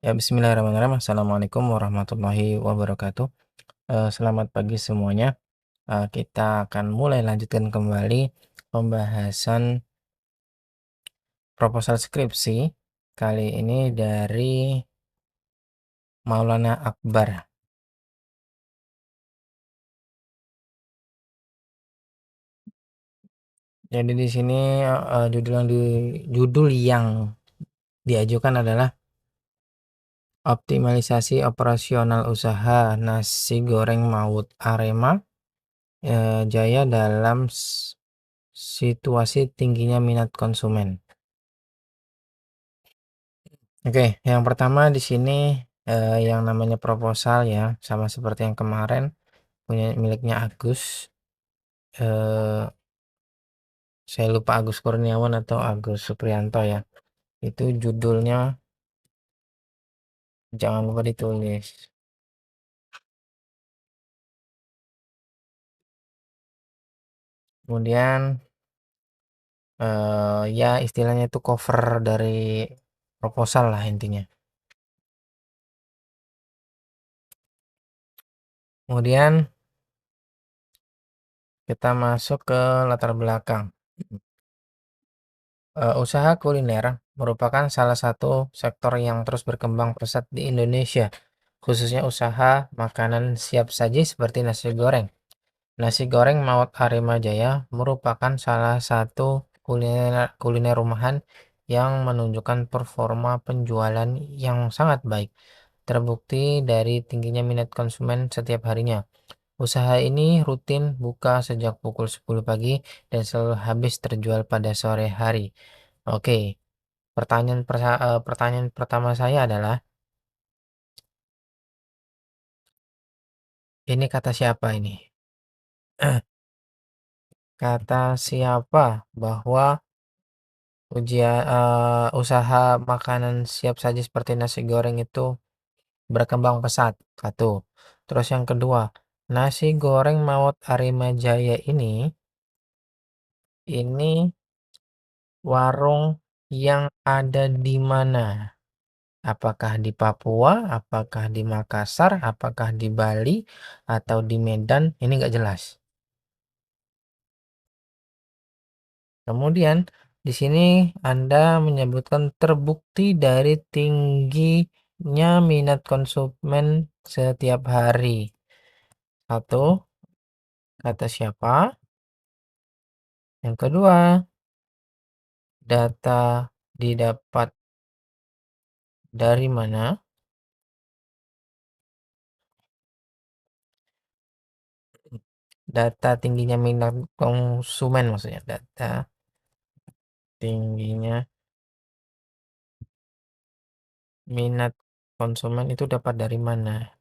Ya, bismillahirrahmanirrahim. Assalamualaikum warahmatullahi wabarakatuh. Selamat pagi semuanya. Kita akan mulai lanjutkan kembali pembahasan proposal skripsi. Kali ini dari Maulana Akbar. Jadi di sini judul yang diajukan adalah optimalisasi operasional usaha nasi goreng Maut Arema Jaya dalam situasi tingginya minat konsumen. Oke, yang pertama di sini yang namanya proposal ya, sama seperti yang kemarin punya miliknya Agus. Eh, saya lupa Agus Kurniawan atau Agus Supriyanto ya. Itu judulnya jangan lupa ditulis. Kemudian ya istilahnya itu cover dari proposal lah intinya. Kemudian kita masuk ke latar belakang. Usaha kuliner merupakan salah satu sektor yang terus berkembang pesat di Indonesia, khususnya usaha makanan siap saji seperti nasi goreng. Nasi goreng Maot Arema Jaya merupakan salah satu kuliner rumahan yang menunjukkan performa penjualan yang sangat baik, terbukti dari tingginya minat konsumen setiap harinya. Usaha ini rutin buka sejak pukul 10 pagi dan selalu habis terjual pada sore hari. Oke, pertanyaan pertama saya adalah, ini kata siapa ini? Kata siapa bahwa usaha makanan siap saji seperti nasi goreng itu berkembang pesat? Satu. Terus yang kedua, nasi goreng Maot Arima Jaya ini warung yang ada di mana? Apakah di Papua, apakah di Makassar, apakah di Bali, atau di Medan? Ini nggak jelas. Kemudian di sini Anda menyebutkan terbukti dari tingginya minat konsumen setiap hari. Satu, kata siapa? Yang kedua, data didapat dari mana? Data tingginya minat konsumen maksudnya. Data tingginya minat konsumen itu dapat dari mana?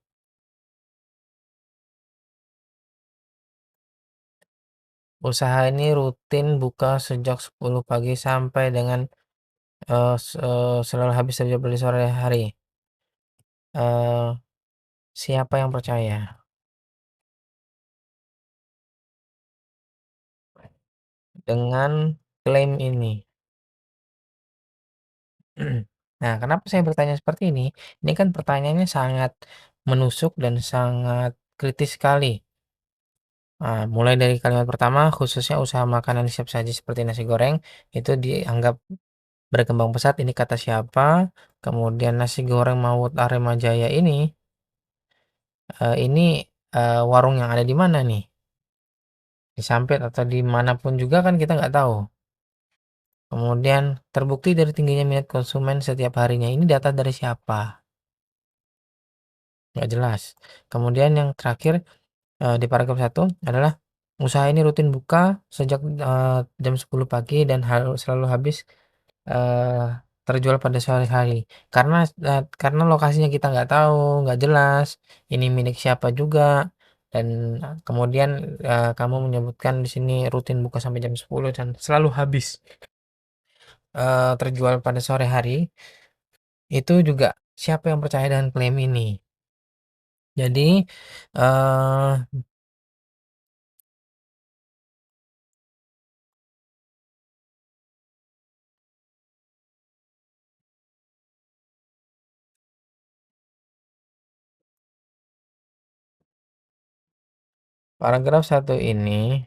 Usaha ini rutin buka sejak 10 pagi sampai dengan selalu habis terjual di sore hari. Eh, Siapa yang percaya dengan klaim ini? Nah, kenapa saya bertanya seperti ini? Ini kan pertanyaannya sangat menusuk dan sangat kritis sekali. Mulai dari kalimat pertama, khususnya usaha makanan siap saji seperti nasi goreng, itu dianggap berkembang pesat. Ini kata siapa? Kemudian nasi goreng Maut Arema Jaya ini warung yang ada di mana nih? Di Sampit atau di manapun juga kan kita nggak tahu. Kemudian terbukti dari tingginya minat konsumen setiap harinya. Ini data dari siapa? Nggak jelas. Kemudian yang terakhir di paragraf 1 adalah usaha ini rutin buka sejak jam 10 pagi dan selalu habis eh, terjual pada sore hari. Karena lokasinya kita nggak tahu, nggak jelas. Ini milik siapa juga. Dan kemudian kamu menyebutkan di sini rutin buka sampai jam 10 dan selalu habis terjual pada sore hari. Itu juga siapa yang percaya dengan klaim ini? Jadi eh Paragraf satu ini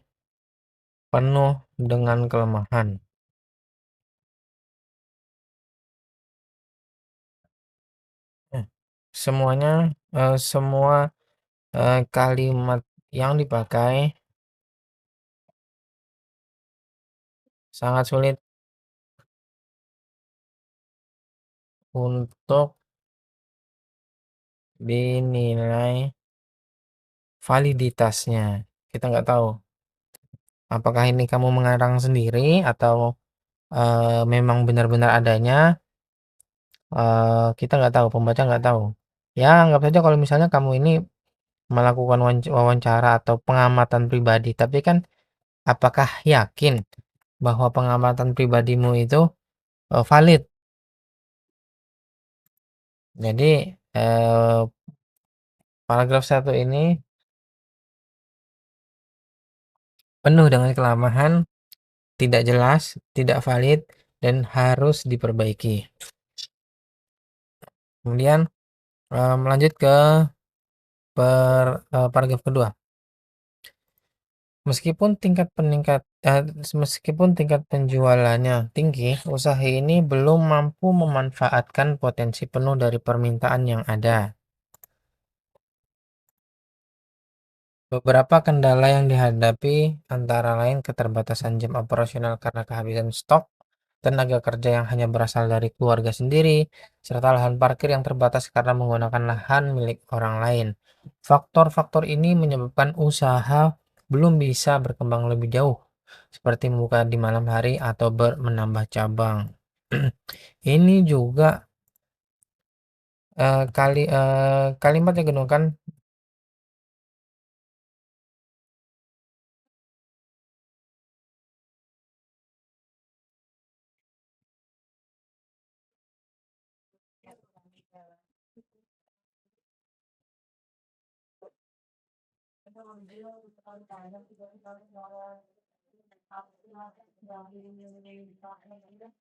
penuh dengan kelemahan. Eh, semua kalimat yang dipakai sangat sulit untuk dinilai validitasnya. Kita nggak tahu apakah ini kamu mengarang sendiri atau memang benar-benar adanya. Kita nggak tahu, pembaca nggak tahu. Ya, anggap saja kalau misalnya kamu ini melakukan wawancara atau pengamatan pribadi, tapi kan apakah yakin bahwa pengamatan pribadimu itu valid? Jadi, paragraf satu ini penuh dengan kelemahan, tidak jelas, tidak valid, dan harus diperbaiki. Kemudian melanjut ke paragraf kedua. Meskipun tingkat penjualannya tinggi, usaha ini belum mampu memanfaatkan potensi penuh dari permintaan yang ada. Beberapa kendala yang dihadapi antara lain keterbatasan jam operasional karena kehabisan stok, tenaga kerja yang hanya berasal dari keluarga sendiri, serta lahan parkir yang terbatas karena menggunakan lahan milik orang lain. Faktor-faktor ini menyebabkan usaha belum bisa berkembang lebih jauh, seperti membuka di malam hari atau menambah cabang. Ini juga kalimat yang digunakan.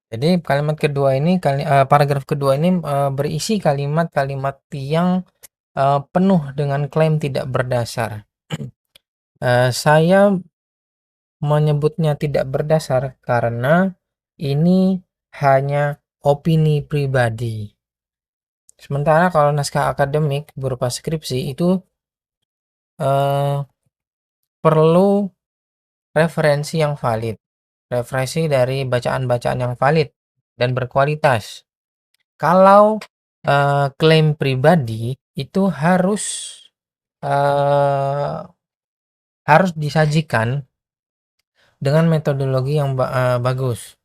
Jadi kalimat kedua ini paragraf kedua ini berisi kalimat-kalimat yang penuh dengan klaim tidak berdasar. Saya menyebutnya tidak berdasar karena ini hanya opini pribadi. Sementara kalau naskah akademik berupa skripsi itu eh, perlu referensi yang valid, referensi dari bacaan-bacaan yang valid dan berkualitas. Kalau klaim pribadi itu eh, harus disajikan dengan metodologi yang bagus.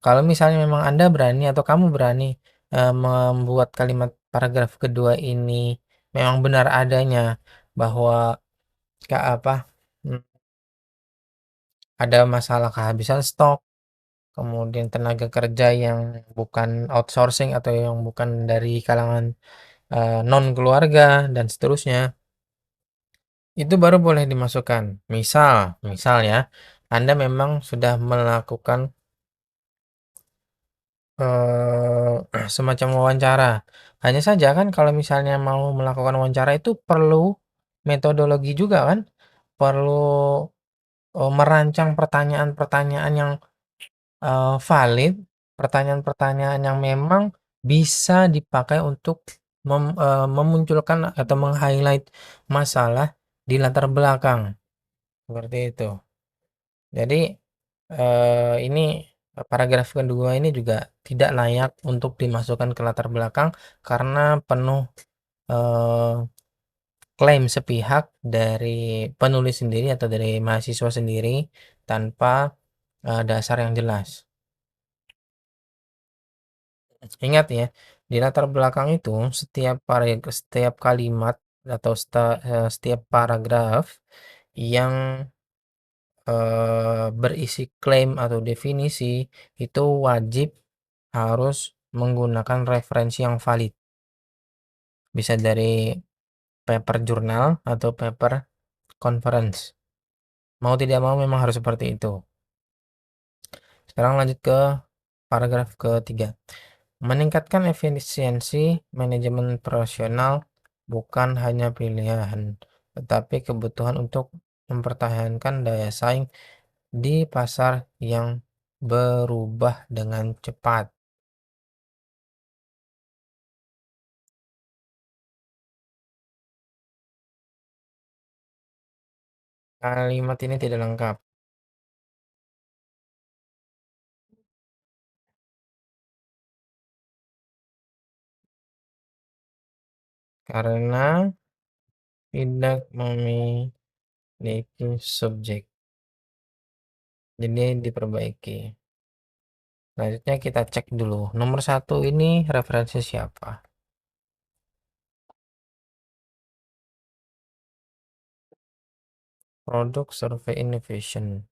Kalau misalnya memang Anda berani atau kamu berani membuat kalimat paragraf kedua ini memang benar adanya bahwa apa hmm, ada masalah kehabisan stok, kemudian tenaga kerja yang bukan outsourcing atau yang bukan dari kalangan non keluarga dan seterusnya, itu baru boleh dimasukkan. Misal ya, Anda memang sudah melakukan semacam wawancara. Hanya saja kan kalau misalnya mau melakukan wawancara itu perlu metodologi juga kan, perlu merancang pertanyaan-pertanyaan yang valid, pertanyaan-pertanyaan yang memang bisa dipakai untuk memunculkan atau meng-highlight masalah di latar belakang, seperti itu. Jadi, ini paragraf kedua ini juga tidak layak untuk dimasukkan ke latar belakang karena penuh eee, klaim sepihak dari penulis sendiri atau dari mahasiswa sendiri tanpa dasar yang jelas. Ingat ya, di latar belakang itu setiap kalimat atau setiap paragraf yang berisi klaim atau definisi itu wajib harus menggunakan referensi yang valid. Bisa dari paper jurnal atau paper conference. Mau tidak mau memang harus seperti itu. Sekarang lanjut ke paragraf ketiga. Meningkatkan efisiensi manajemen operasional bukan hanya pilihan. tetapi kebutuhan untuk mempertahankan daya saing di pasar yang berubah dengan cepat. Kalimat ini tidak lengkap karena tidak memiliki subjek. Jadi diperbaiki. Selanjutnya kita cek dulu. Nomor satu ini referensi siapa? Product Survey Innovation.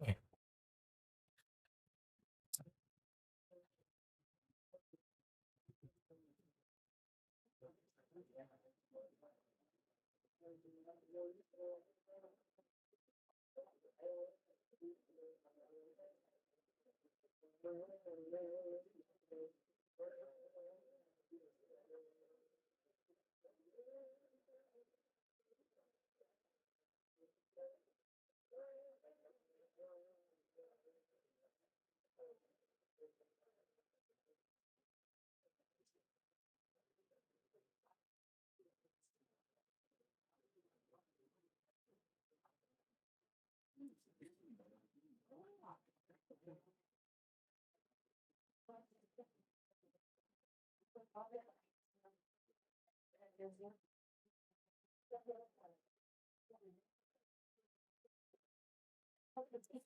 Eh,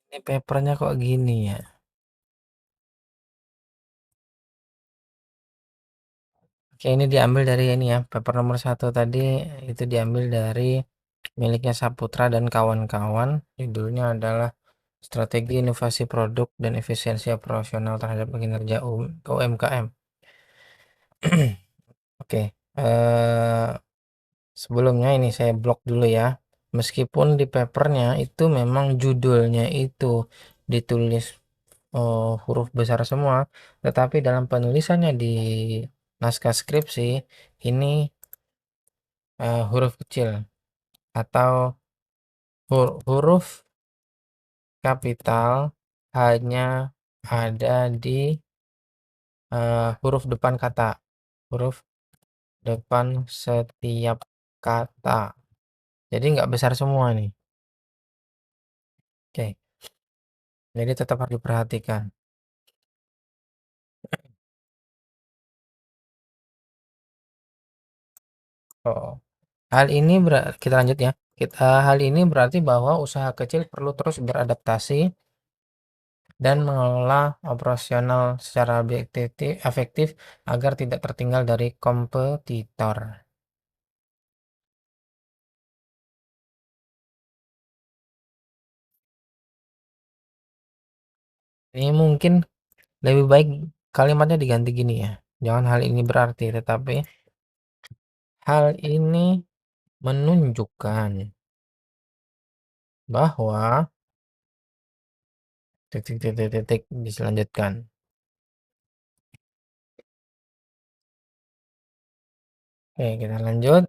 Ini papernya kok gini ya? Oke, ini diambil dari ini ya. Paper nomor satu tadi itu diambil dari miliknya Saputra dan kawan-kawan. Judulnya adalah Strategi Inovasi Produk dan Efisiensi Operasional terhadap Kinerja UMKM. Oke, sebelumnya ini saya blok dulu ya. Meskipun di papernya itu memang judulnya itu ditulis huruf besar semua, tetapi dalam penulisannya di naskah skripsi ini huruf kecil atau huruf kapital hanya ada di huruf depan kata, huruf depan setiap kata. Jadi nggak besar semua nih. Oke, jadi tetap harus diperhatikan. Oh, hal ini kita lanjut ya. Hal ini berarti bahwa usaha kecil perlu terus beradaptasi dan mengelola operasional secara efektif agar tidak tertinggal dari kompetitor. Ini mungkin lebih baik kalimatnya diganti gini ya. Jangan hal ini berarti, tetapi hal ini menunjukkan bahwa titik diselanjutkan. Oke, kita lanjut.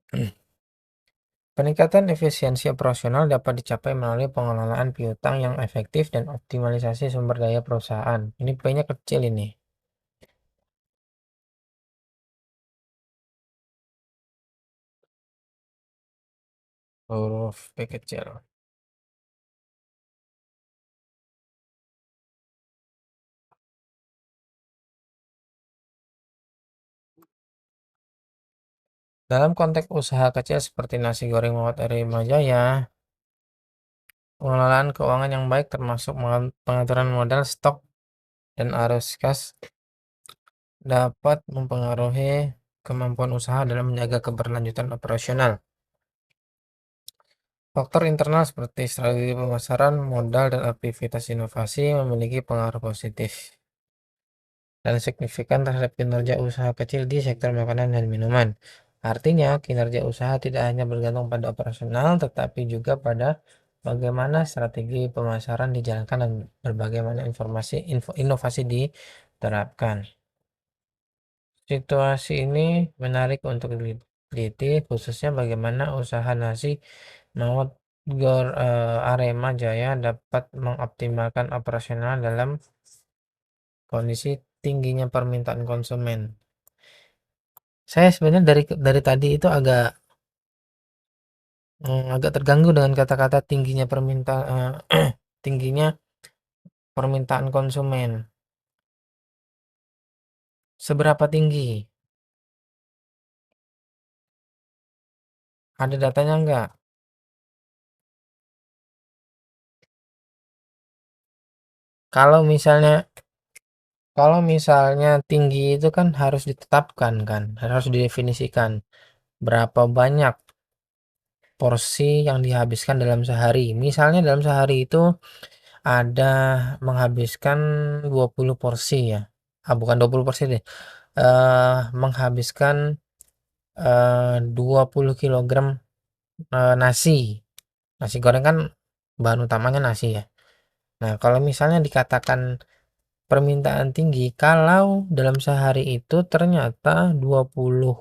Peningkatan efisiensi operasional dapat dicapai melalui pengelolaan piutang yang efektif dan optimalisasi sumber daya perusahaan. Ini poinnya kecil ini. Huruf P kecil. Dalam konteks usaha kecil seperti nasi goreng Mawat Arima Jaya, pengelolaan keuangan yang baik termasuk pengaturan modal, stok, dan arus kas dapat mempengaruhi kemampuan usaha dalam menjaga keberlanjutan operasional. Faktor internal seperti strategi pemasaran, modal, dan aktivitas inovasi memiliki pengaruh positif dan signifikan terhadap kinerja usaha kecil di sektor makanan dan minuman. Artinya, kinerja usaha tidak hanya bergantung pada operasional, tetapi juga pada bagaimana strategi pemasaran dijalankan dan bagaimana inovasi diterapkan. Situasi ini menarik untuk diteliti, khususnya bagaimana usaha nasi Mawat Arema Jaya dapat mengoptimalkan operasional dalam kondisi tingginya permintaan konsumen. Saya sebenarnya dari tadi itu agak terganggu dengan kata-kata tingginya permintaan konsumen. Seberapa tinggi? Ada datanya nggak? Kalau misalnya kalau misalnya tinggi itu kan harus ditetapkan kan, harus didefinisikan berapa banyak porsi yang dihabiskan dalam sehari. Misalnya dalam sehari itu ada menghabiskan 20 porsi ya. Bukan 20 porsi deh. Menghabiskan 20 kilogram nasi. Nasi goreng kan bahan utamanya nasi ya. Nah, kalau misalnya dikatakan permintaan tinggi, kalau dalam sehari itu ternyata 20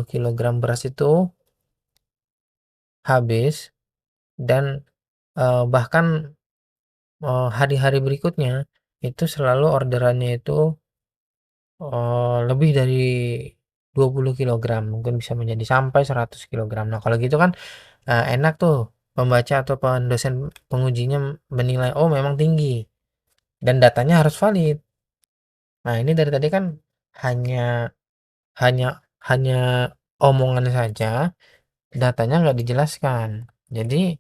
kilogram beras itu habis dan bahkan hari-hari berikutnya itu selalu orderannya itu lebih dari 20 kilogram, mungkin bisa menjadi sampai 100 kilogram. Nah, kalau gitu kan enak tuh pembaca atau dosen pengujinya menilai, oh memang tinggi dan datanya harus valid. Nah, ini dari tadi kan hanya hanya hanya omongan saja, datanya nggak dijelaskan. Jadi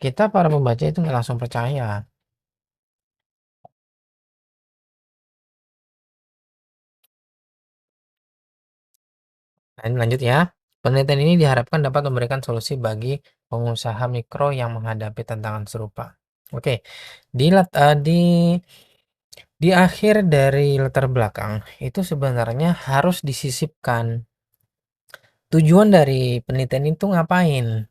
kita para pembaca itu nggak langsung percaya. Nah, ini lanjut ya. Penelitian ini diharapkan dapat memberikan solusi bagi pengusaha mikro yang menghadapi tantangan serupa. Oke, di akhir dari latar belakang itu sebenarnya harus disisipkan tujuan dari penelitian itu ngapain.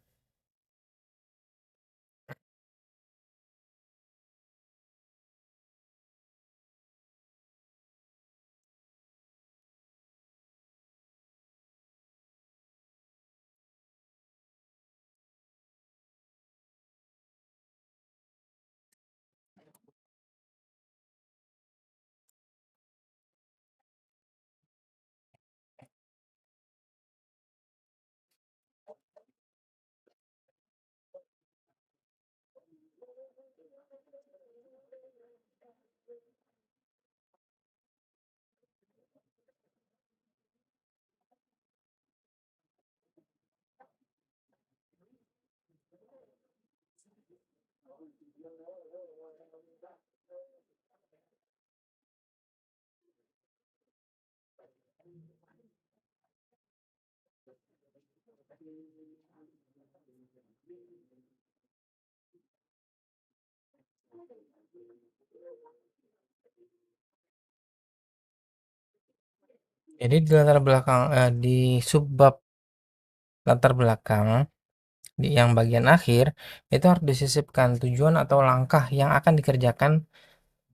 Jadi di subbab latar belakang di yang bagian akhir itu harus disisipkan tujuan atau langkah yang akan dikerjakan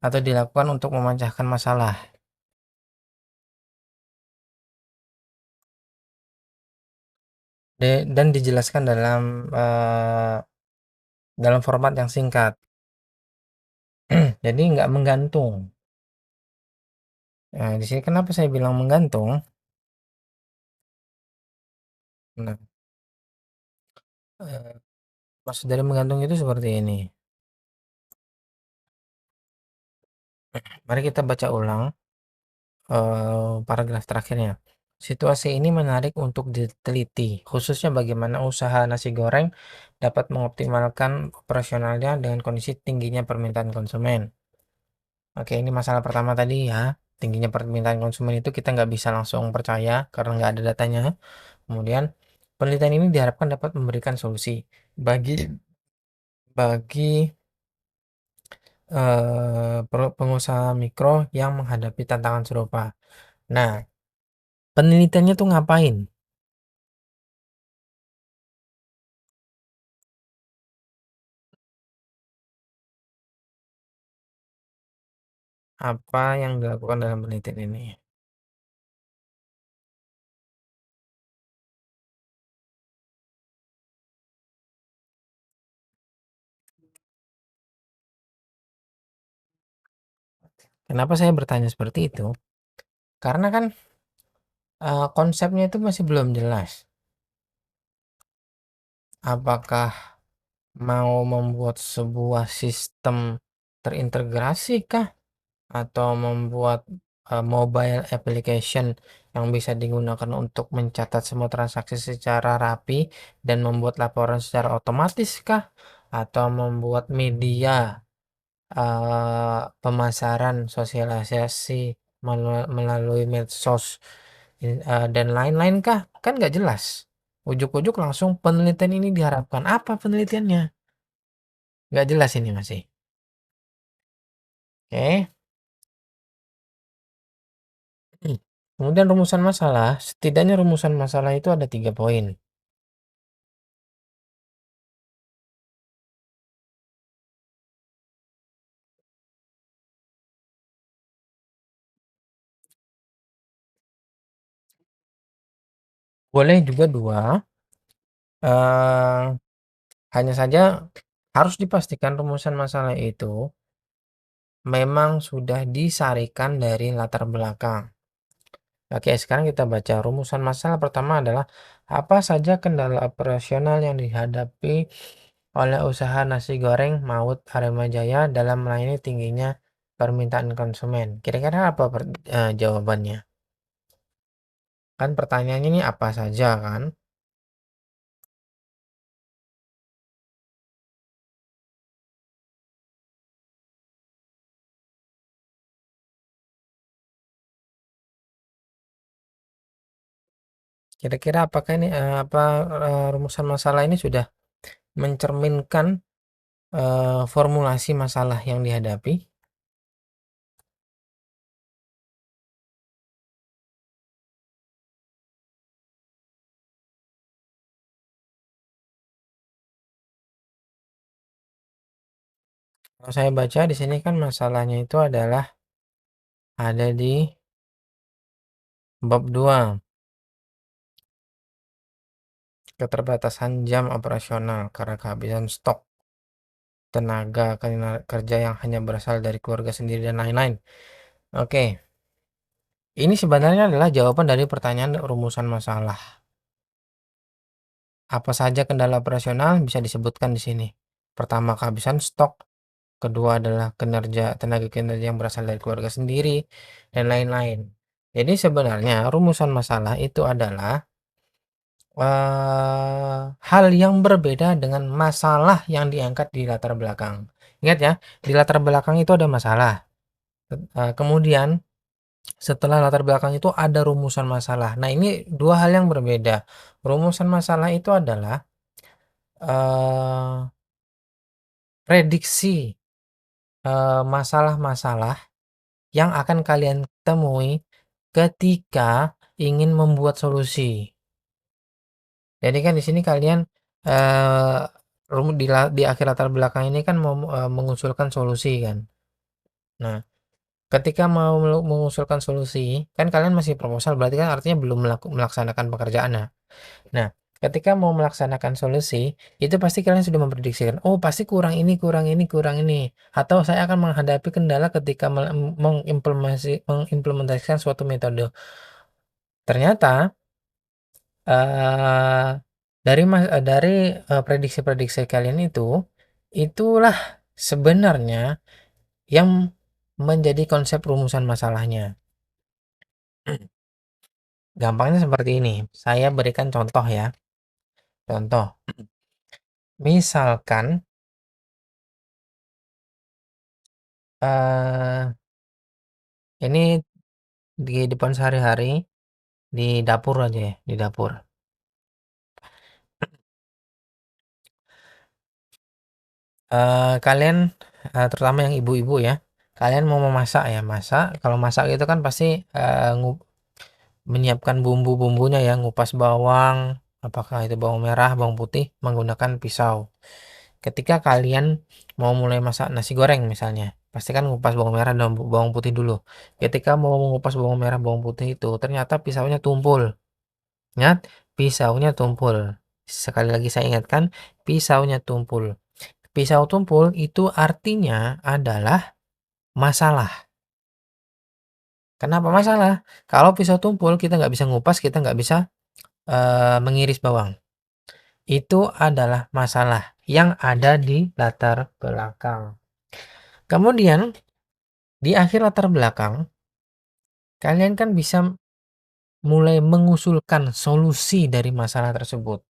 atau dilakukan untuk memecahkan masalah dan dijelaskan dalam format yang singkat. Jadi nggak menggantung. Nah, di sini kenapa saya bilang menggantung? Nah, eh, maksud dari menggantung itu seperti ini. Mari kita baca ulang paragraf terakhirnya. Situasi ini menarik untuk diteliti, khususnya bagaimana usaha nasi goreng dapat mengoptimalkan operasionalnya dengan kondisi tingginya permintaan konsumen. Oke, ini masalah pertama tadi ya. Tingginya permintaan konsumen itu kita nggak bisa langsung percaya karena nggak ada datanya. Kemudian, penelitian ini diharapkan dapat memberikan solusi bagi bagi pengusaha mikro yang menghadapi tantangan serupa. Nah, penelitiannya tuh ngapain? Apa yang dilakukan dalam penelitian ini? Kenapa saya bertanya seperti itu? Karena kan, konsepnya itu masih belum jelas. Apakah mau membuat sebuah sistem terintegrasi kah? Atau membuat, mobile application yang bisa digunakan untuk mencatat semua transaksi secara rapi dan membuat laporan secara otomatis kah? Atau membuat media, pemasaran sosialisasi melalui medsos, dan lain-lain kah? Kan nggak jelas. Ujuk-ujuk langsung penelitian ini diharapkan. Apa penelitiannya? Nggak jelas ini masih. Oke. Kemudian rumusan masalah, setidaknya rumusan masalah itu ada 3 poin. Boleh juga 2, eee, hanya saja harus dipastikan rumusan masalah itu memang sudah disarikan dari latar belakang. Oke, sekarang kita baca rumusan masalah pertama adalah, apa saja kendala operasional yang dihadapi oleh usaha nasi goreng Maut Arema Jaya dalam melayani tingginya permintaan konsumen? Kira-kira apa jawabannya? Kan pertanyaannya ini apa saja kan? Kira-kira apakah ini, rumusan masalah ini sudah mencerminkan, formulasi masalah yang dihadapi? Kalau saya baca di sini kan masalahnya itu adalah ada di bab 2, keterbatasan jam operasional karena kehabisan stok, tenaga kerja yang hanya berasal dari keluarga sendiri dan lain-lain. Oke, ini sebenarnya adalah jawaban dari pertanyaan rumusan masalah. Apa saja kendala operasional bisa disebutkan di sini. Pertama, kehabisan stok. Kedua adalah tenaga kinerja yang berasal dari keluarga sendiri, dan lain-lain. Jadi sebenarnya rumusan masalah itu adalah, hal yang berbeda dengan masalah yang diangkat di latar belakang. Ingat ya, di latar belakang itu ada masalah, kemudian setelah latar belakang itu ada rumusan masalah. Nah, ini 2 hal yang berbeda. Rumusan masalah itu adalah, eee, prediksi, masalah-masalah yang akan kalian temui ketika ingin membuat solusi. Jadi kan di sini kalian, eee, di akhir latar belakang ini kan mau, mengusulkan solusi kan. Nah, ketika mau mengusulkan solusi, kan kalian masih proposal berarti kan artinya belum melaksanakan pekerjaannya. Nah, ketika mau melaksanakan solusi, itu pasti kalian sudah memprediksikan, "Oh, pasti kurang ini kurang ini kurang ini," atau, "Saya akan menghadapi kendala ketika mengimplementasikan suatu metode." Ternyata, eee, prediksi-prediksi kalian itu, itulah sebenarnya yang menjadi konsep rumusan masalahnya. Gampangnya seperti ini, saya berikan contoh ya. Contoh, misalkan, eee, ini di depan sehari-hari, di dapur aja ya, di dapur. Kalian, terutama yang ibu-ibu ya, kalian mau memasak ya, kalau masak itu kan pasti, menyiapkan bumbu-bumbunya ya, ngupas bawang, apakah itu bawang merah, bawang putih, menggunakan pisau. Ketika kalian mau mulai masak nasi goreng misalnya, pasti kan ngupas bawang merah dan bawang putih dulu. Ketika mau mengupas bawang merah, bawang putih itu, ternyata pisaunya tumpul. Ingat, pisaunya tumpul. Sekali lagi saya ingatkan, pisaunya tumpul. Pisau tumpul itu artinya adalah masalah. Kenapa masalah? Kalau pisau tumpul, kita nggak bisa ngupas, kita nggak bisa mengiris bawang. Itu adalah masalah yang ada di latar belakang. Kemudian, di akhir latar belakang, kalian kan bisa mulai mengusulkan solusi dari masalah tersebut.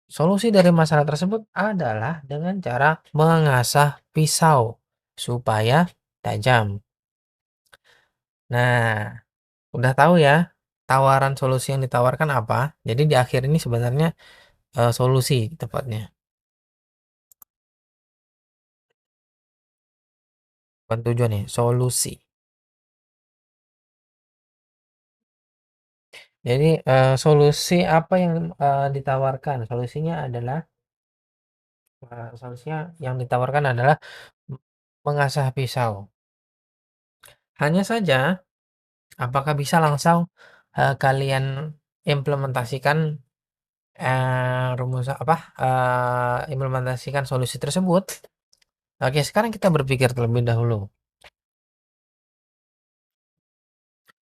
Solusi dari masalah tersebut adalah dengan cara mengasah pisau supaya tajam. Nah, udah tahu ya tawaran solusi yang ditawarkan apa? Jadi di akhir ini sebenarnya solusi tepatnya. Bukan tujuan ya, solusi. Jadi solusi apa yang ditawarkan? Solusinya yang ditawarkan adalah mengasah pisau. Hanya saja, apakah bisa langsung kalian implementasikan implementasikan solusi tersebut? Oke, sekarang kita berpikir terlebih dahulu.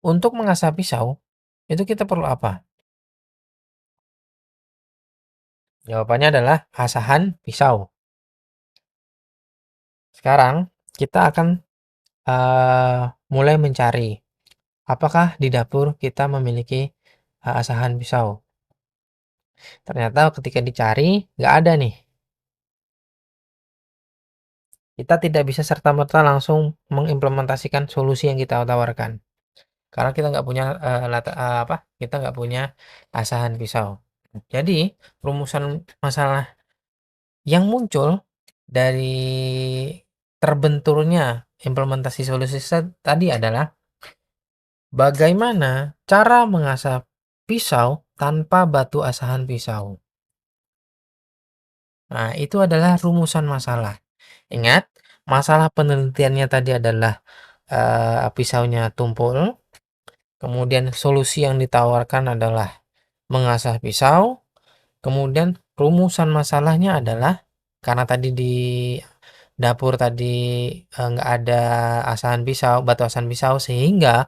Untuk mengasah pisau, itu kita perlu apa? Jawabannya adalah asahan pisau. Sekarang kita akan mulai mencari apakah di dapur kita memiliki asahan pisau. Ternyata ketika dicari nggak ada nih. Kita tidak bisa serta-merta langsung mengimplementasikan solusi yang kita tawarkan. Karena kita nggak punya kita nggak punya asahan pisau. Jadi rumusan masalah yang muncul dari terbenturnya implementasi solusi tadi adalah bagaimana cara mengasah pisau tanpa batu asahan pisau. Nah, itu adalah rumusan masalah. Ingat, masalah penelitiannya tadi adalah pisaunya tumpul. Kemudian solusi yang ditawarkan adalah mengasah pisau. Kemudian rumusan masalahnya adalah karena tadi di dapur tadi nggak ada asahan pisau, batu asahan pisau sehingga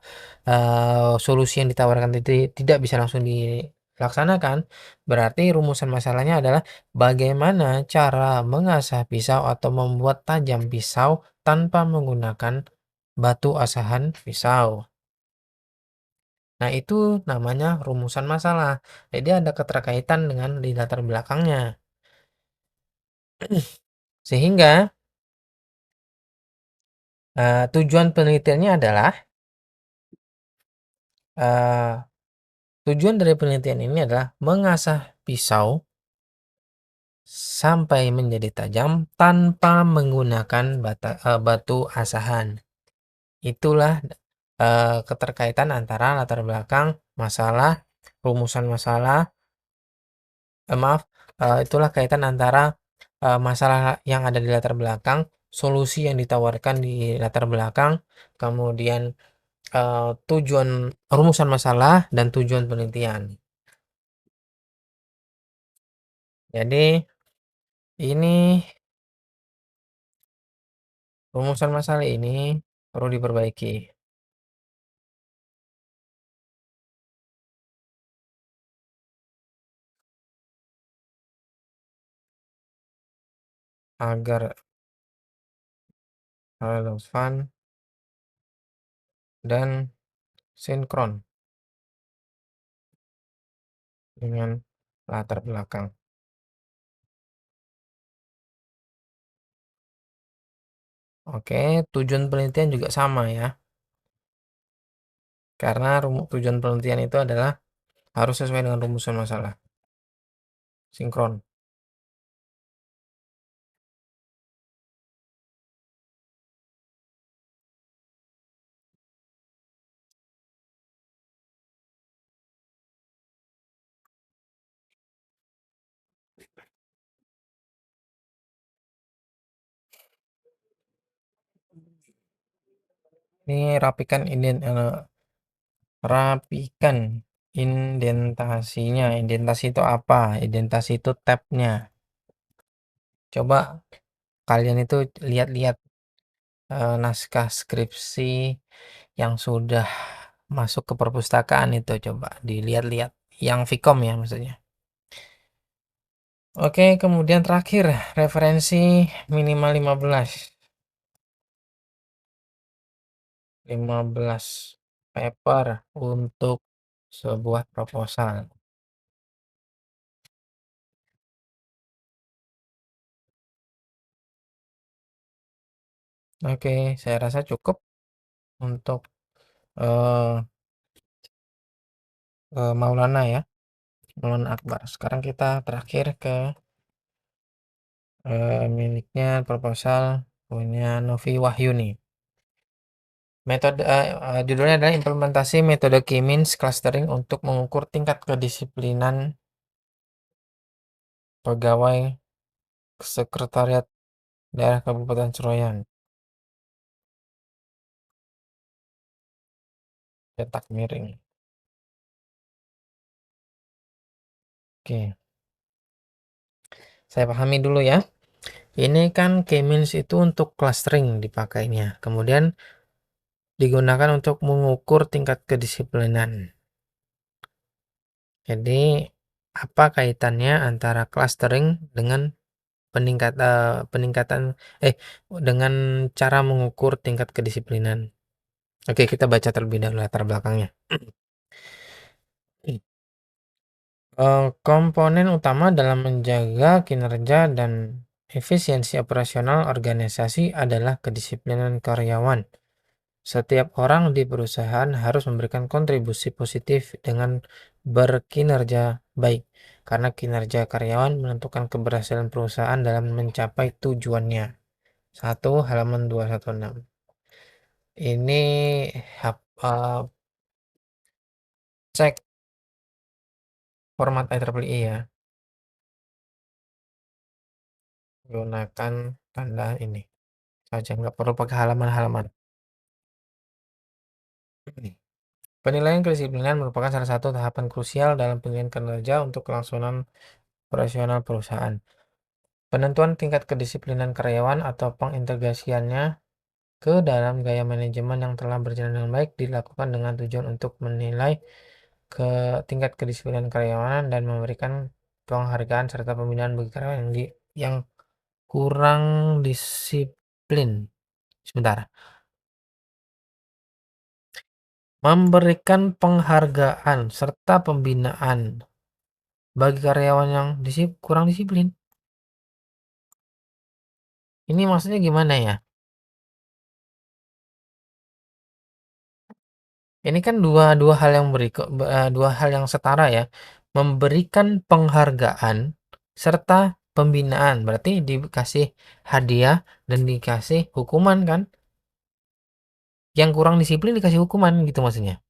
solusi yang ditawarkan itu tidak bisa langsung dilaksanakan. Berarti rumusan masalahnya adalah bagaimana cara mengasah pisau atau membuat tajam pisau tanpa menggunakan batu asahan pisau. Nah, itu namanya rumusan masalah. Jadi ada keterkaitan dengan di latar belakangnya. Sehingga tujuan penelitiannya adalah eh, tujuan dari penelitian ini adalah mengasah pisau sampai menjadi tajam tanpa menggunakan batu asahan. Itulah keterkaitan antara latar belakang masalah, rumusan masalah, maaf, itulah kaitan antara masalah yang ada di latar belakang, solusi yang ditawarkan di latar belakang, kemudian tujuan rumusan masalah dan tujuan penelitian. Jadi ini rumusan masalah ini perlu diperbaiki agar relevan dan sinkron dengan latar belakang. Oke, tujuan penelitian juga sama ya. Karena tujuan penelitian itu adalah harus sesuai dengan rumusan masalah. Sinkron. Ini rapikan indentasinya. Indentasi itu apa? Indentasi itu tabnya. Coba kalian itu lihat-lihat naskah skripsi yang sudah masuk ke perpustakaan itu coba dilihat-lihat. Yang Vkom ya maksudnya. Oke, kemudian terakhir referensi minimal 15. 15 paper untuk sebuah proposal. Oke, saya rasa cukup untuk eh, Maulana ya, Maulana Akbar. Sekarang kita terakhir ke miliknya proposal punya Novi Wahyuni. Judulnya adalah implementasi metode K-means clustering untuk mengukur tingkat kedisiplinan pegawai sekretariat daerah Kabupaten Seroyan. Cetak miring. Oke, saya pahami dulu ya. Ini kan K-means itu untuk clustering dipakainya. Kemudian digunakan untuk mengukur tingkat kedisiplinan. Jadi apa kaitannya antara clustering dengan peningkatan dengan cara mengukur tingkat kedisiplinan? Oke, kita baca terlebih dahulu latar belakangnya. Komponen utama dalam menjaga kinerja dan efisiensi operasional organisasi adalah kedisiplinan karyawan. Setiap orang di perusahaan harus memberikan kontribusi positif dengan berkinerja baik, karena kinerja karyawan menentukan keberhasilan perusahaan dalam mencapai tujuannya. 1 halaman 216. Ini cek format IEEE ya, gunakan tanda ini saja, nggak perlu pakai halaman-halaman. Penilaian kedisiplinan merupakan salah satu tahapan krusial dalam penilaian kinerja untuk kelangsungan operasional perusahaan. Penentuan tingkat kedisiplinan karyawan atau pengintegrasiannya ke dalam gaya manajemen yang telah berjalan dengan baik dilakukan dengan tujuan untuk menilai tingkat kedisiplinan karyawan dan memberikan penghargaan serta pembinaan bagi karyawan yang kurang disiplin. Sebentar. Memberikan penghargaan serta pembinaan bagi karyawan yang kurang disiplin. Ini maksudnya gimana ya? Ini kan dua hal yang dua hal yang setara ya. Memberikan penghargaan serta pembinaan. Berarti dikasih hadiah dan dikasih hukuman kan? Yang kurang disiplin dikasih hukuman gitu maksudnya.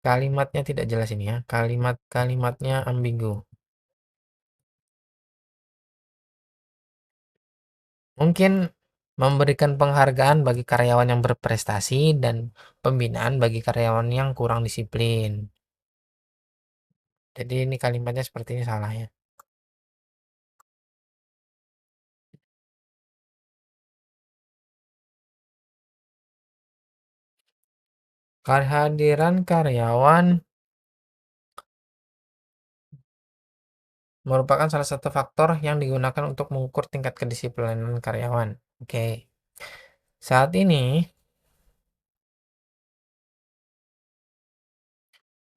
Kalimatnya tidak jelas ini ya. Kalimatnya ambigu. Mungkin memberikan penghargaan bagi karyawan yang berprestasi dan pembinaan bagi karyawan yang kurang disiplin. Jadi ini kalimatnya seperti ini salah ya. Kehadiran karyawan merupakan salah satu faktor yang digunakan untuk mengukur tingkat kedisiplinan karyawan. Oke. Saat ini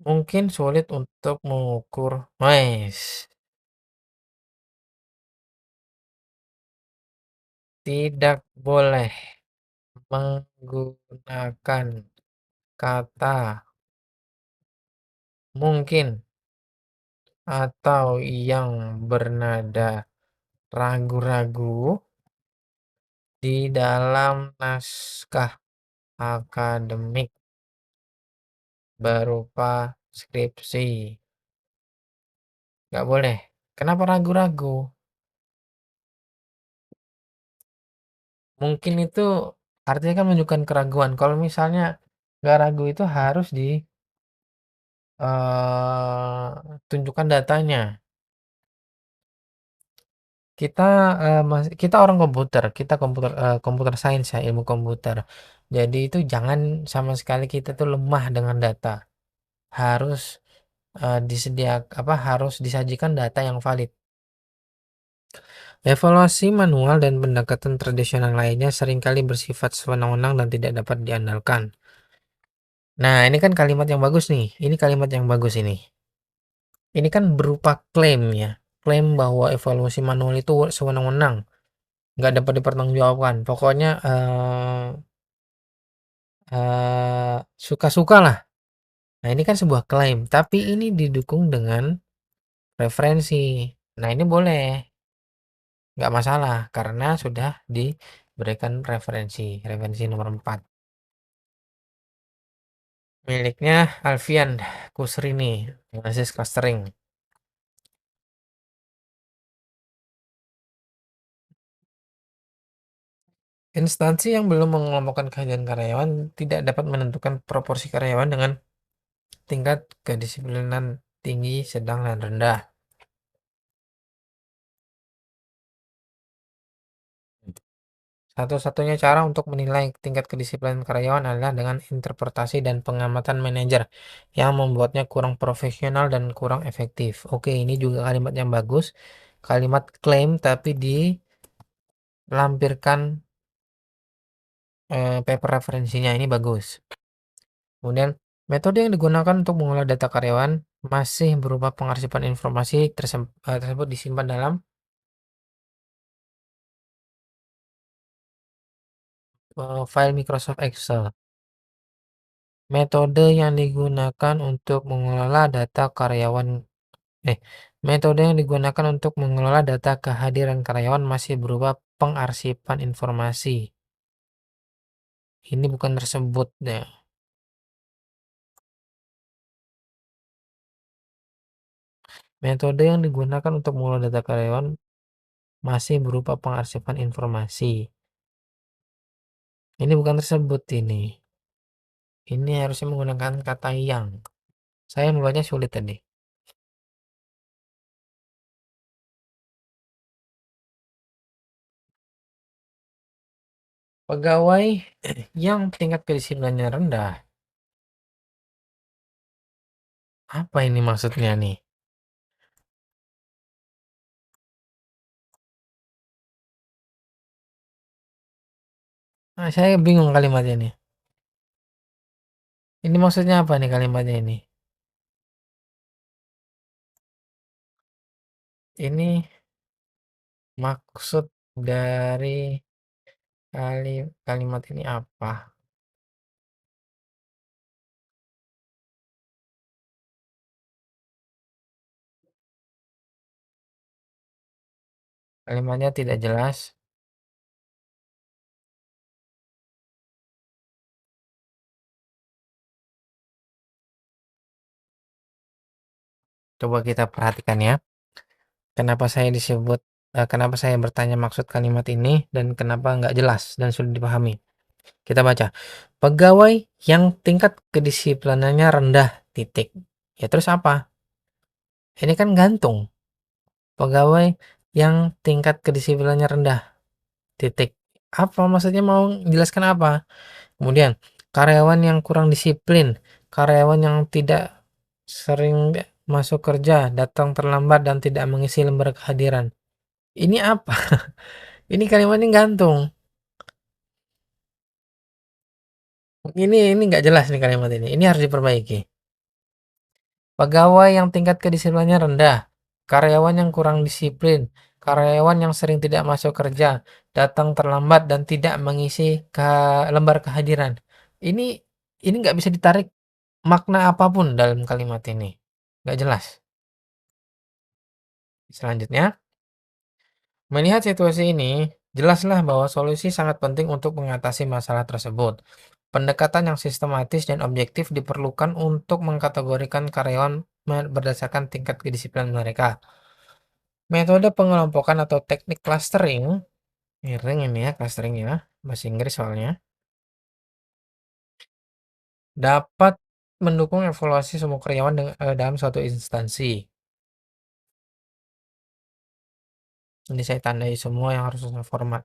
mungkin sulit untuk mengukur. Tidak boleh menggunakan kata mungkin atau yang bernada ragu-ragu di dalam naskah akademik berupa skripsi. Nggak boleh. Kenapa ragu-ragu? Mungkin itu artinya kan menunjukkan keraguan. Kalau misalnya nggak ragu itu harus tunjukkan datanya. Kita, kita orang komputer, kita computer science ya, ilmu komputer. Jadi itu jangan sama sekali kita tuh lemah dengan data. Harus, harus disajikan data yang valid. Evaluasi manual dan pendekatan tradisional lainnya seringkali bersifat sewenang-wenang dan tidak dapat diandalkan. Nah, ini kan kalimat yang bagus nih. Ini kalimat yang bagus ini. Ini kan berupa klaim ya. Klaim bahwa evaluasi manual itu sewenang-wenang, nggak dapat dipertanggungjawabkan. Pokoknya suka-suka lah. Nah, ini kan sebuah klaim, tapi ini didukung dengan referensi. Nah, ini boleh, nggak masalah karena sudah diberikan referensi nomor 4. Miliknya Alfian Kusrini, Genesis Clustering. Instansi yang belum mengelompokkan kehadiran karyawan tidak dapat menentukan proporsi karyawan dengan tingkat kedisiplinan tinggi, sedang, dan rendah. Satu-satunya cara untuk menilai tingkat kedisiplinan karyawan adalah dengan interpretasi dan pengamatan manajer yang membuatnya kurang profesional dan kurang efektif. Oke, ini juga kalimat yang bagus. Kalimat klaim tapi dilampirkan paper referensinya ini bagus. Kemudian metode yang digunakan untuk mengolah data karyawan masih berupa pengarsipan informasi tersebut disimpan dalam file Microsoft Excel. Metode yang digunakan untuk mengelola data karyawan metode yang digunakan untuk mengelola data kehadiran karyawan masih berupa pengarsipan informasi. Ini bukan tersebut ya. Metode yang digunakan untuk mengelola data karyawan masih berupa pengarsipan informasi. Ini bukan tersebut ini. Ini harusnya menggunakan kata yang. Saya membacanya sulit tadi. Pegawai yang tingkat kedisiplinannya rendah. Apa ini maksudnya nih? Nah, saya bingung kalimatnya nih. Ini maksudnya apa nih kalimatnya ini? Ini maksud dari kalimat ini apa? Kalimatnya tidak jelas. Coba kita perhatikan ya. Kenapa saya bertanya maksud kalimat ini dan kenapa nggak jelas dan sulit dipahami. Kita baca. Pegawai yang tingkat kedisiplinannya rendah, titik. Ya terus apa? Ini kan gantung. Pegawai yang tingkat kedisiplinannya rendah, titik. Apa maksudnya, mau jelaskan apa? Kemudian, karyawan yang kurang disiplin, karyawan yang tidak sering masuk kerja, datang terlambat dan tidak mengisi lembar kehadiran. Ini apa? Ini kalimatnya gantung. Ini nggak jelas nih kalimat ini. Ini harus diperbaiki. Pegawai yang tingkat kedisiplinannya rendah, karyawan yang kurang disiplin, karyawan yang sering tidak masuk kerja, datang terlambat dan tidak mengisi lembar kehadiran. Ini nggak bisa ditarik makna apapun dalam kalimat ini. Nggak jelas. Selanjutnya, melihat situasi ini, jelaslah bahwa solusi sangat penting untuk mengatasi masalah tersebut. Pendekatan yang sistematis dan objektif diperlukan untuk mengkategorikan karyawan berdasarkan tingkat kedisiplinan mereka. Metode pengelompokan atau teknik clustering, miring ini ya clustering ya, bahasa Inggris soalnya. Dapat mendukung evaluasi semua karyawan dalam suatu instansi. Ini saya tandai semua yang harus saya format.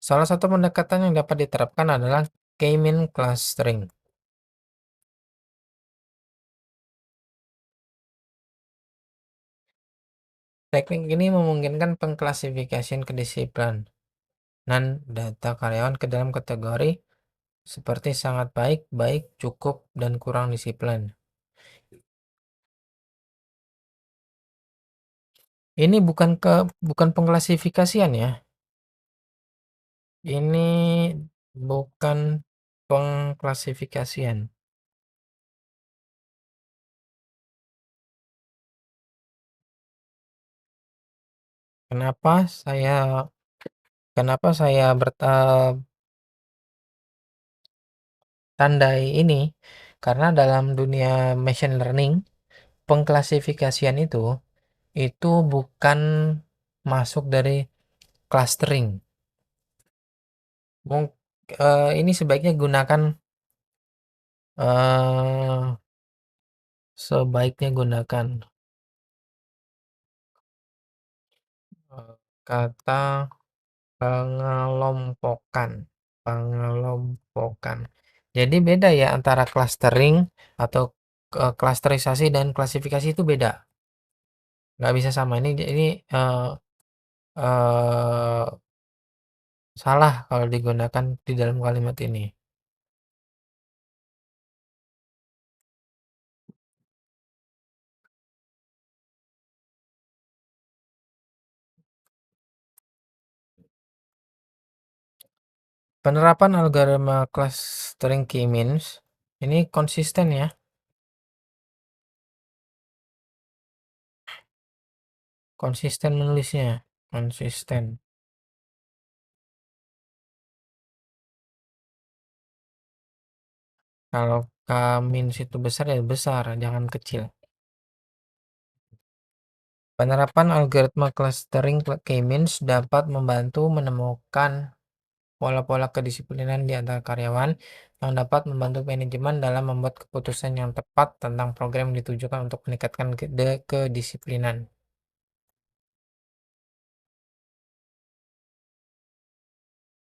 Salah satu pendekatan yang dapat diterapkan adalah K-mean clustering. Teknik ini memungkinkan pengklasifikasian kedisiplinan data karyawan ke dalam kategori seperti sangat baik, baik, cukup, dan kurang disiplin. Ini bukan pengklasifikasian ya. Ini bukan pengklasifikasian. Kenapa saya kenapa saya tandai ini? Karena dalam dunia machine learning, pengklasifikasian itu bukan masuk dari clustering. Ini sebaiknya gunakan eh, kata pengelompokan. Pengelompokan. Jadi beda ya antara clustering atau klasterisasi dan klasifikasi itu beda. Nggak bisa sama. Ini eh, salah kalau digunakan di dalam kalimat ini. Penerapan algoritma clustering k-means ini konsisten ya. Konsisten menulisnya. Konsisten. Kalau k-means itu besar ya besar, jangan kecil. Penerapan algoritma clustering k-means dapat membantu menemukan pola-pola kedisiplinan di antara karyawan yang dapat membantu manajemen dalam membuat keputusan yang tepat tentang program yang ditujukan untuk meningkatkan kedisiplinan.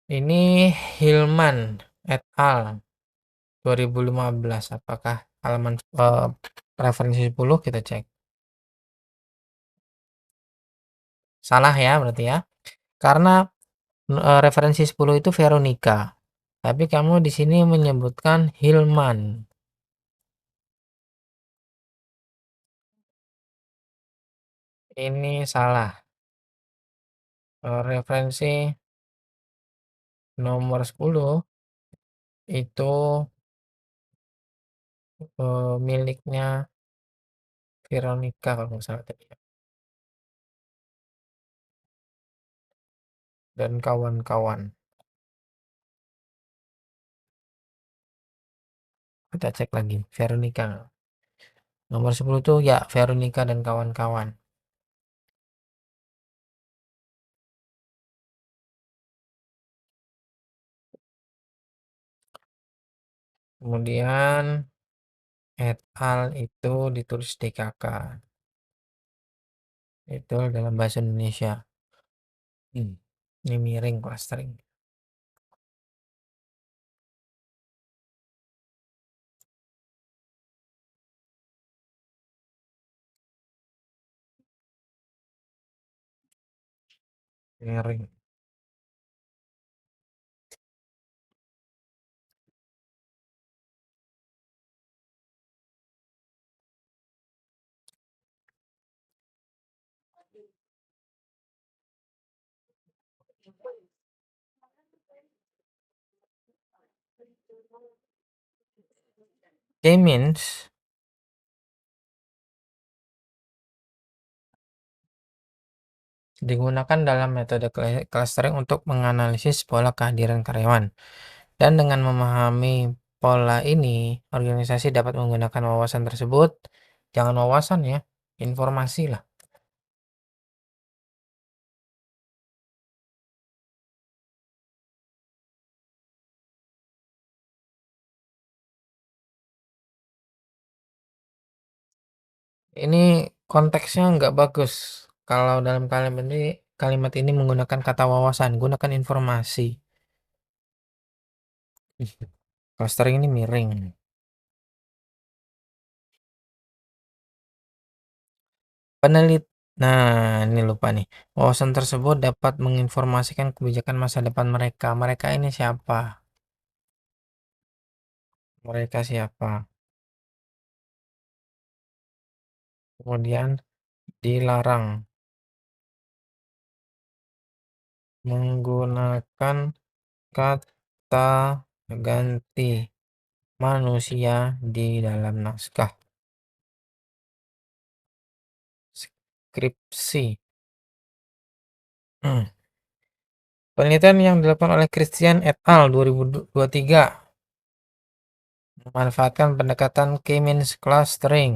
Ini Hilman et al. 2015. Apakah halaman referensi 10 kita cek. Salah ya berarti ya. Karena referensi 10 itu Veronica. Tapi kamu di sini menyebutkan Hilman. Ini salah. Referensi nomor 10 itu miliknya Veronica kalau nggak salah tadi ya. Dan kawan-kawan. Kita cek lagi. Veronica. Nomor 10 itu ya Veronica dan kawan-kawan. Kemudian et al itu ditulis DKK. Itu dalam bahasa Indonesia. Ini miring clustering. Miring. K-means digunakan dalam metode clustering untuk menganalisis pola kehadiran karyawan. Dan dengan memahami pola ini, organisasi dapat menggunakan wawasan tersebut Jangan wawasan ya, informasi lah. Ini konteksnya nggak bagus. Kalau dalam kalimat ini menggunakan kata wawasan, gunakan informasi. Clustering ini miring. Penelit Nah, ini lupa nih. Wawasan tersebut dapat menginformasikan kebijakan masa depan mereka. Mereka ini siapa? Mereka siapa? Kemudian dilarang menggunakan kata ganti manusia di dalam naskah skripsi. Hmm. Penelitian yang dilakukan oleh Christian et al. 2023 memanfaatkan pendekatan K-means clustering.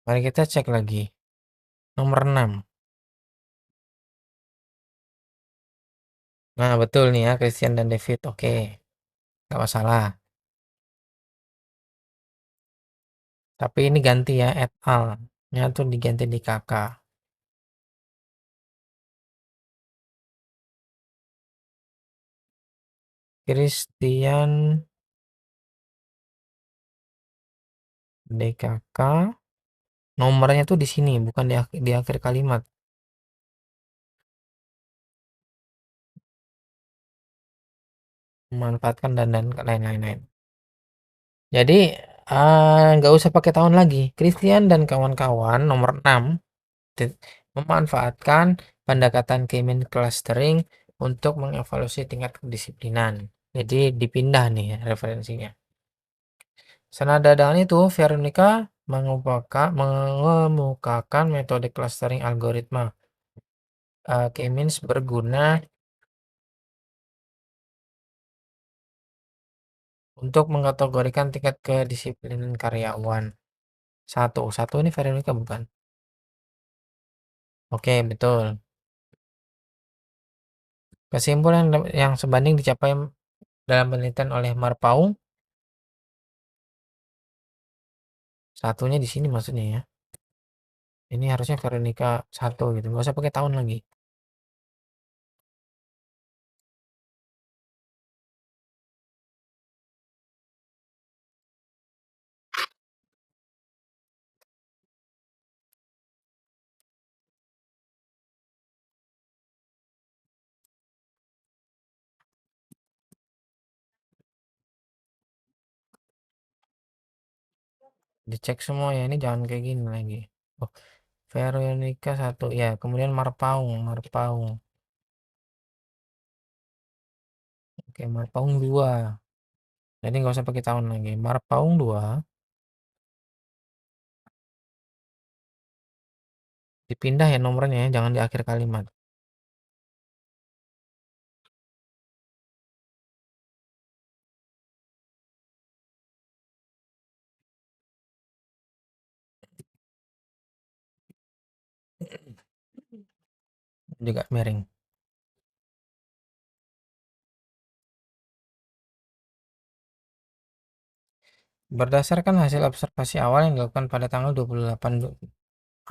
Mari kita cek lagi. Nomor 6. Nah, betul nih ya, Christian dan David. Oke, nggak masalah. Tapi ini ganti ya, et al. Nya tuh diganti di kakak. Christian DKK. Nomornya tuh di sini, bukan di akhir kalimat. Memanfaatkan dan lain-lain. Jadi nggak usah pakai tahun lagi. Christian dan kawan-kawan nomor 6 memanfaatkan pendekatan K-means clustering untuk mengevaluasi tingkat kedisiplinan. Jadi dipindah nih ya referensinya. Senada dengan itu, Veronica mengemukakan metode clustering algoritma. K-means berguna untuk mengkategorikan tingkat kedisiplinan karyawan. Satu ini Veronica bukan? Oke, betul. Kesimpulan yang sebanding dicapai dalam penelitian oleh Marpaung. Satunya di sini maksudnya ya. Ini harusnya Veronica 1 gitu. Nggak usah pakai tahun lagi. Dicek semua ya. Ini jangan kayak gini lagi. Oh, Veronica 1 ya. Kemudian Marpaung. Oke, Marpaung 2. Jadi nggak usah pakai tahun lagi. Marpaung 2 dipindah ya nomornya ya, jangan di akhir kalimat. Juga miring. Berdasarkan hasil observasi awal yang dilakukan pada tanggal 28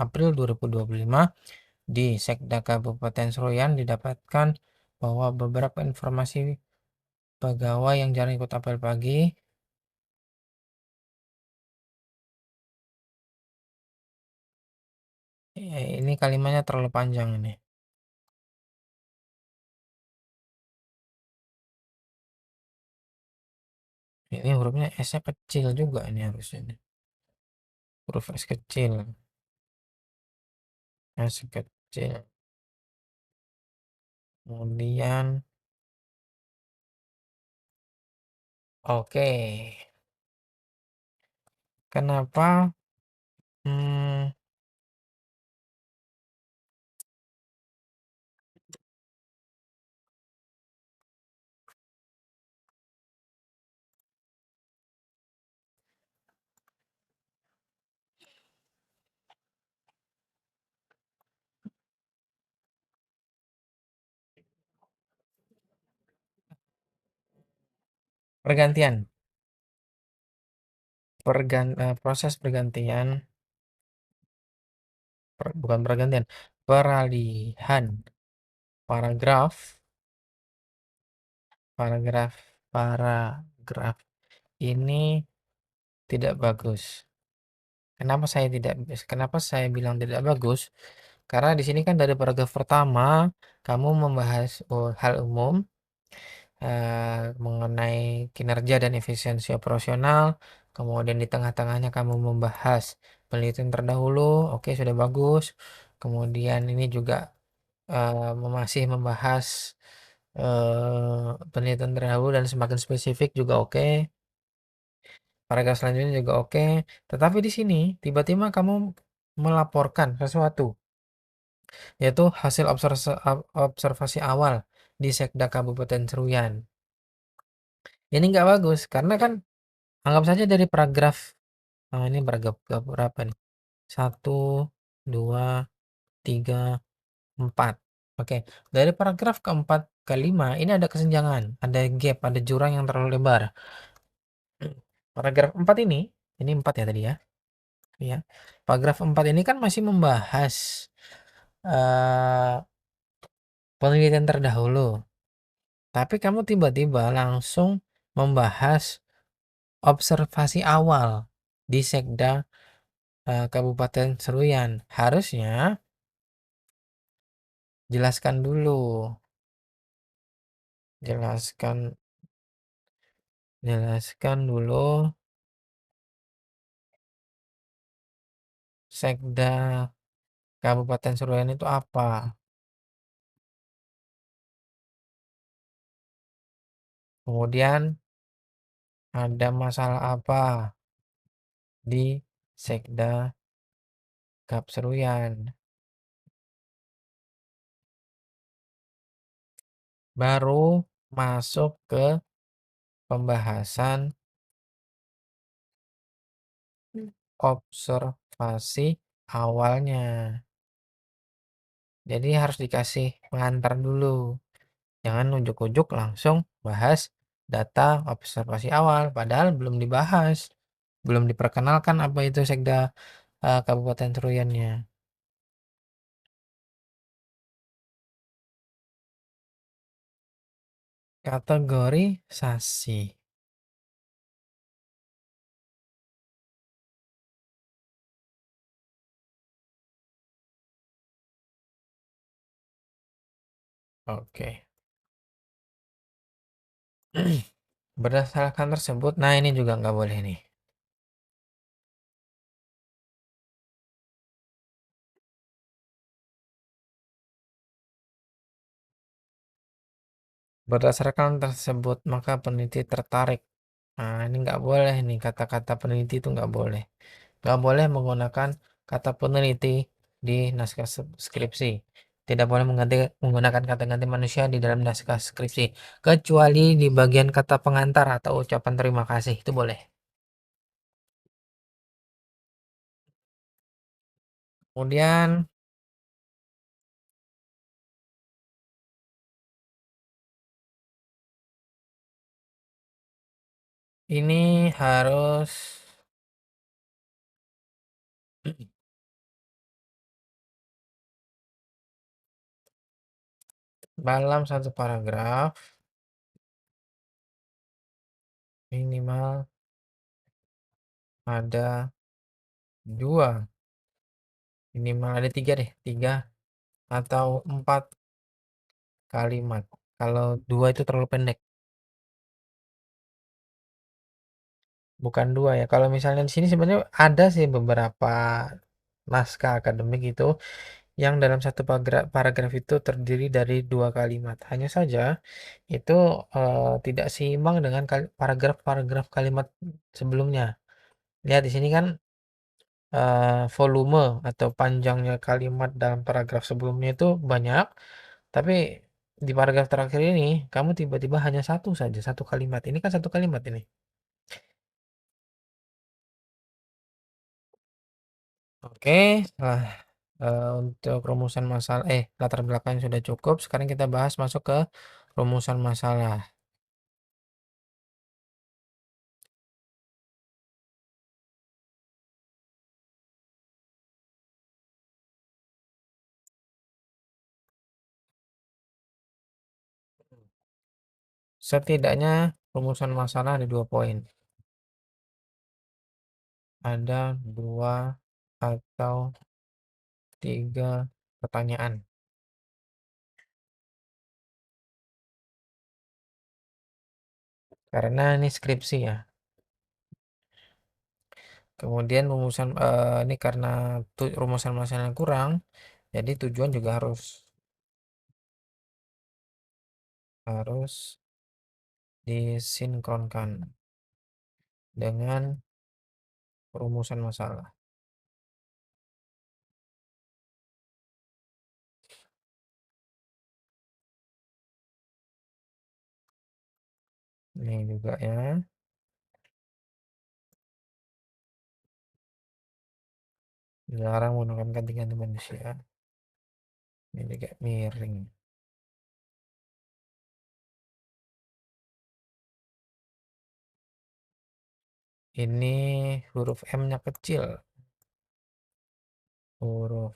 April 2025 di Sekda Kabupaten Seruyan didapatkan bahwa beberapa informasi pegawai yang jarang ikut apel pagi. Ini kalimatnya terlalu panjang ini. Ini hurufnya S-nya kecil juga ini harusnya. Huruf S kecil. S kecil. Kemudian oke. Kenapa hmm, Pergantian, proses pergantian, bukan pergantian, peralihan paragraf, paragraf, paragraf ini tidak bagus. Kenapa saya bilang tidak bagus? Karena di sini kan dari paragraf pertama kamu membahas hal umum mengenai kinerja dan efisiensi operasional. Kemudian di tengah-tengahnya kamu membahas penelitian terdahulu. Oke, sudah bagus. Kemudian ini juga masih membahas penelitian terdahulu dan semakin spesifik juga oke. Paragraf selanjutnya juga oke. Tetapi di sini tiba-tiba kamu melaporkan sesuatu, yaitu hasil observasi awal di Sekda Kabupaten Seruyan. Ini nggak bagus karena kan anggap saja dari paragraf, ini paragraf berapa nih? Satu, 2, 3, 4. Oke, dari paragraf keempat ke 5 ini ada kesenjangan, ada gap, ada jurang yang terlalu lebar. Paragraf 4 ini 4 ya tadi ya. Ya. Paragraf 4 ini kan masih membahas eh penelitian terdahulu. Tapi kamu tiba-tiba langsung membahas observasi awal di Sekda Kabupaten Seruyan. Harusnya jelaskan dulu, jelaskan jelaskan dulu Sekda Kabupaten Seruyan itu apa. Kemudian ada masalah apa di Sekda Kap Seruyan. Baru masuk ke pembahasan observasi awalnya. Jadi harus dikasih pengantar dulu. Jangan ujuk-ujuk langsung bahas data observasi awal, padahal belum dibahas, belum diperkenalkan apa itu Sekda Kabupaten Seruyannya. Kategorisasi. Oke. Berdasarkan tersebut, nah ini juga nggak boleh nih. Berdasarkan tersebut, maka peneliti tertarik. Nah, ini nggak boleh nih, kata-kata peneliti itu nggak boleh. Nggak boleh menggunakan kata peneliti di naskah skripsi. Tidak boleh menggunakan kata ganti manusia di dalam naskah skripsi. Kecuali di bagian kata pengantar atau ucapan terima kasih. Itu boleh. Kemudian ini harus dalam satu paragraf minimal ada dua, minimal ada tiga deh, tiga atau empat kalimat. Kalau dua itu terlalu pendek. Bukan dua ya. Kalau misalnya di sini sebenarnya ada sih beberapa naskah akademik itu yang dalam satu paragraf itu terdiri dari dua kalimat. Hanya saja itu tidak seimbang dengan paragraf-paragraf kalimat sebelumnya. Lihat di sini kan volume atau panjangnya kalimat dalam paragraf sebelumnya itu banyak, tapi di paragraf terakhir ini kamu tiba-tiba hanya satu saja, satu kalimat. Ini kan satu kalimat ini. Oke, setelah untuk rumusan masalah latar belakang sudah cukup, sekarang kita bahas masuk ke rumusan masalah. Setidaknya rumusan masalah ada 2 poin. Ada 2 atau 3 pertanyaan. Karena ini skripsi ya. Kemudian ini karena rumusan masalahnya kurang, jadi tujuan juga harus disinkronkan dengan rumusan masalah. Ini juga ya. Dilarang menggunakan ganti-ganti manusia. Ini juga miring. Ini huruf M-nya kecil. Huruf.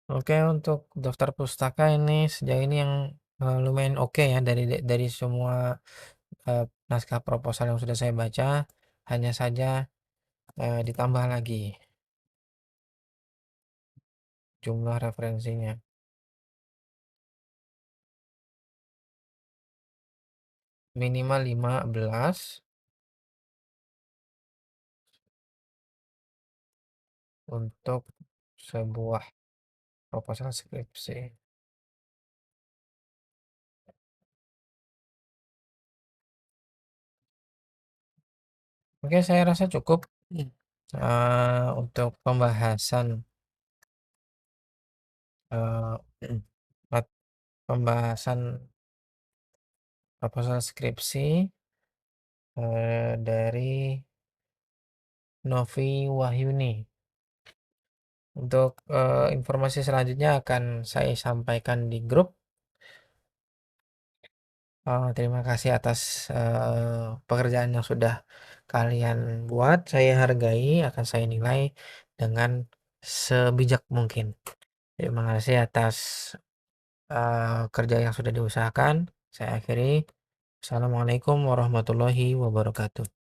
Oke, untuk daftar pustaka ini sejauh ini yang lumayan oke ya dari semua naskah proposal yang sudah saya baca, hanya saja ditambah lagi jumlah referensinya. Minimal 15 untuk sebuah proposal skripsi. Oke, saya rasa cukup untuk eh, pembahasan proposal skripsi dari Novi Wahyuni. Untuk informasi selanjutnya akan saya sampaikan di grup. Terima kasih atas pekerjaan yang sudah kalian buat. Saya hargai, akan saya nilai dengan sebijak mungkin. Terima kasih atas kerja yang sudah diusahakan. Saya akhiri. Assalamualaikum warahmatullahi wabarakatuh.